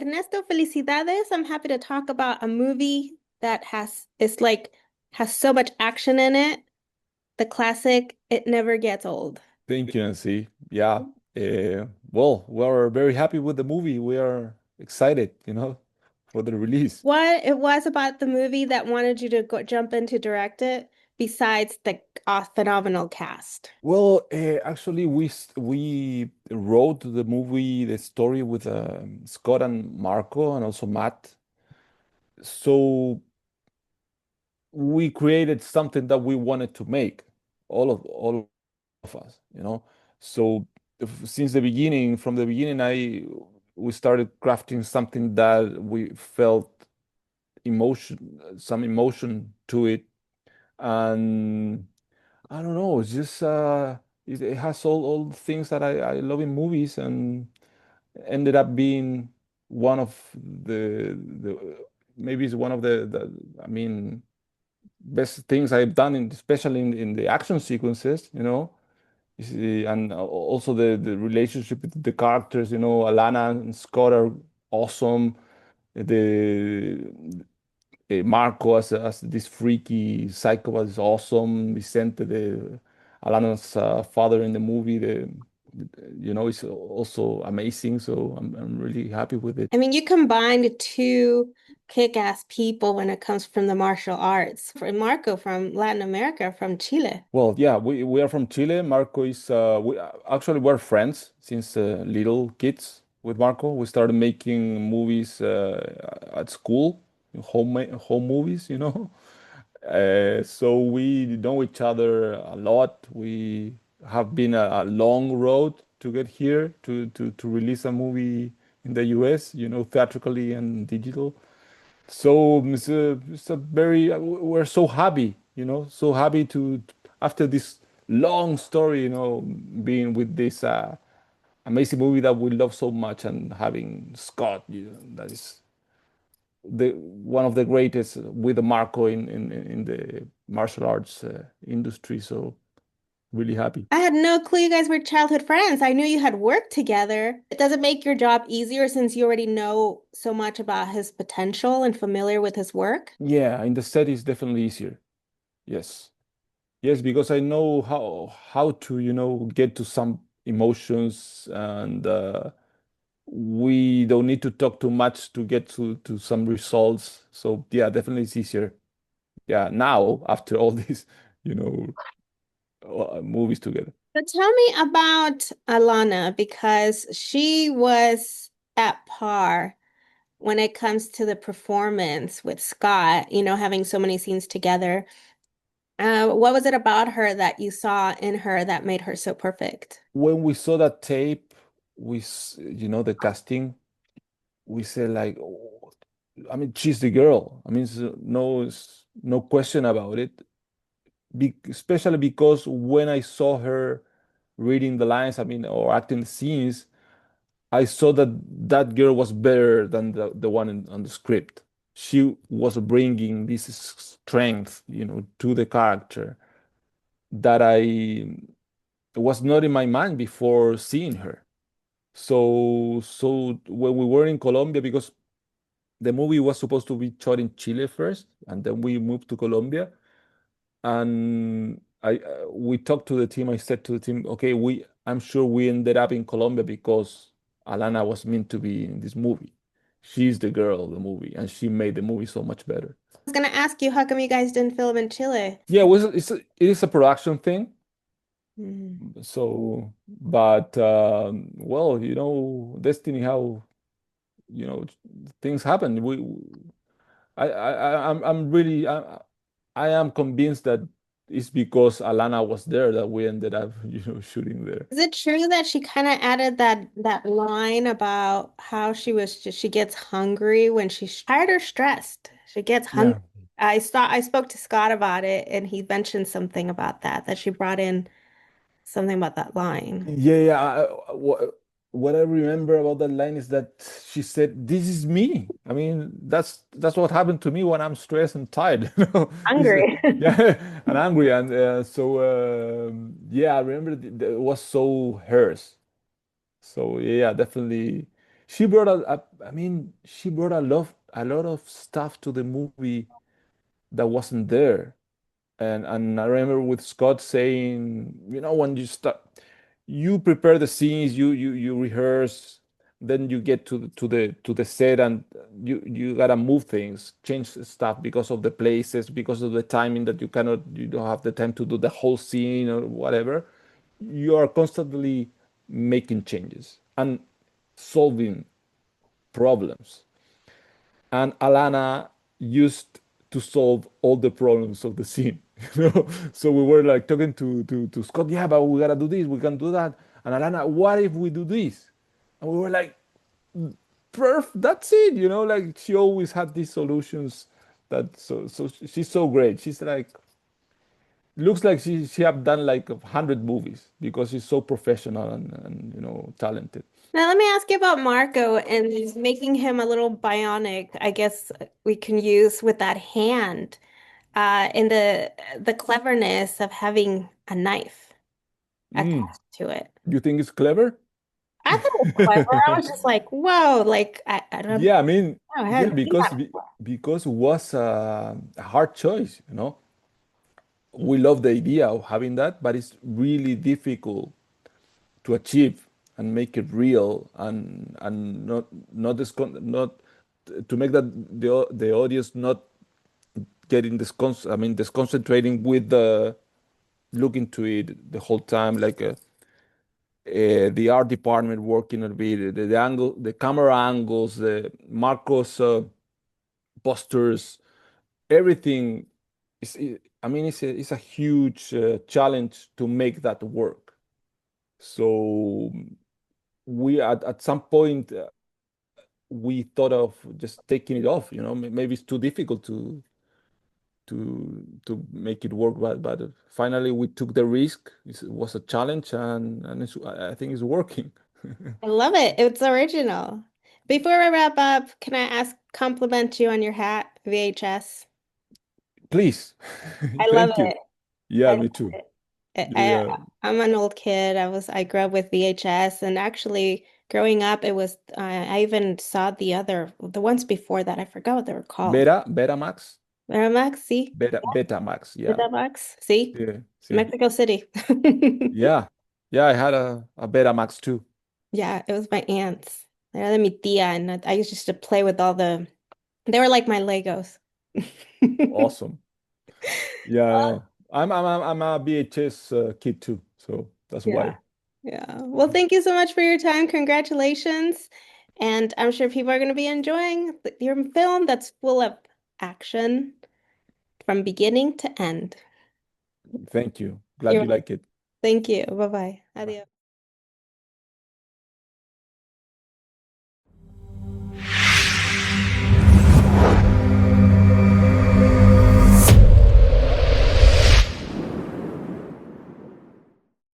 Ernesto, felicidades. I'm happy to talk about a movie that has so much action in it. The classic It Never Gets Old. Thank you, Nancy. Yeah. Well, we're very happy with the movie. We are excited, for the release. What it was about the movie that wanted you to jump in to direct it, besides the phenomenal cast? Well, actually, we wrote the movie, the story with Scott and Marco, and also Matt. So we created something that we wanted to make, all of us, So since the beginning, from the beginning, I we started crafting something that we felt some emotion to it, and I don't know, it's just it has all the things that I love in movies, and ended up being one of the maybe it's one of the I mean best things I've done, especially in the action sequences, You see, and also the relationship with the characters, Alanna and Scott are awesome. The Marco as this freaky psychopath is awesome. Vicente, the Alanna's father in the movie, is also amazing. So I'm really happy with it. I mean, you combined two kick-ass people when it comes from the martial arts. For Marco from Latin America, from Chile. Well, yeah, we are from Chile. Marco is we actually we're friends since little kids with Marco. We started making movies at school, home movies, So we know each other a lot. We have been a long road to get here to release a movie in the US, theatrically and digital. So it's a very we're so happy, so happy after this long story, being with this amazing movie that we love so much, and having Scott, that is the one of the greatest with Marco in the martial arts industry. So really happy. I had no clue you guys were childhood friends. I knew you had worked together. It doesn't make your job easier since you already know so much about his potential and familiar with his work. Yeah, in the set is definitely easier. Yes. Yes, because I know how to, get to some emotions, and we don't need to talk too much to get to some results. So yeah, definitely it's easier. Yeah, now after all these, you know, movies together. But tell me about Alanna because she was at par when it comes to the performance with Scott, having so many scenes together. What was it about her that you saw in her that made her so perfect? When we saw that tape, the casting, we said like, oh, I mean, she's the girl. I mean, it's no question about it. Especially because when I saw her reading the lines, I mean, or acting the scenes, I saw that that girl was better than the one on the script. She was bringing this strength, to the character that I was not in my mind before seeing her. So when we were in Colombia, because the movie was supposed to be shot in Chile first, and then we moved to Colombia, and we talked to the team. I said to the team, okay, I'm sure we ended up in Colombia because Alanna was meant to be in this movie. She's the girl of the movie, and she made the movie so much better. I was gonna ask you, how come you guys didn't film in Chile? Yeah, it is a production thing. Mm. So, but well, destiny, how things happen. I'm really, I am convinced that it's because Alanna was there that we ended up, shooting there. Is it true that she kind of added that line about how she gets hungry when she's tired or stressed? She gets hungry. Yeah. I spoke to Scott about it and he mentioned something about that she brought in something about that line. Yeah. What I remember about that line is that she said, "This is me." I mean, that's what happened to me when I'm stressed and tired. Hungry. Yeah, and angry, and so yeah, I remember it was so hers. So yeah, definitely. she brought I mean, she brought a lot of stuff to the movie that wasn't there. And I remember with Scott saying, you know, when you start, you prepare the scenes, you rehearse, then you get to the set, and you gotta move things, change stuff because of the places, because of the timing that you don't have the time to do the whole scene or whatever. You are constantly making changes and solving problems. And Alanna used to solve all the problems of the scene. You know? So we were like talking to Scott, yeah, but we gotta do this, we can do that. And Alanna, what if we do this? And we were like, perf, that's it, you know, like she always had these solutions that so she's so great. She's like looks like she have done like 100 movies because she's so professional and you know talented. Now, let me ask you about Marco and making him a little bionic, I guess we can use with that hand, and the cleverness of having a knife Mm, attached to it. you think it's clever? I thought it was clever. I was just like, whoa, like Yeah, I mean, I yeah, hadn't seen that before. because it was a hard choice, you know. We love the idea of having that, but it's really difficult to achieve and make it real and not not to make that the audience not getting I mean disconcentrating with the looking to it the whole time like the art department working a bit the angle the camera angles the Marcos posters everything is I mean it's a huge challenge to make that work. So we at some point we thought of just taking it off, you know, maybe it's too difficult to make it work, but finally we took the risk. It was a challenge, and I think it's working. I love it. It's original. Before we wrap up, can I compliment you on your hat, VHS? Please. I love Thank you. it. Yeah, I me love too. it. Yeah, I'm an old kid. I grew up with VHS, and actually growing up, it was I even saw the ones before that. I forgot what they were called. Betamax, Miramax, see? Betamax. The Yeah, Box, see? yeah, see, Mexico City. yeah, yeah. I had a Betamax too. Yeah, it was my aunt's. They're mi tía, and I used to play with they were like my Legos. Awesome. Yeah, no, I'm a VHS kid too, so that's Yeah. why. Yeah. Well, thank you so much for your time. Congratulations. And I'm sure people are going to be enjoying your film that's full of action from beginning to end. Thank you. Glad You're you like it. Thank you. Bye-bye. Bye. Adios.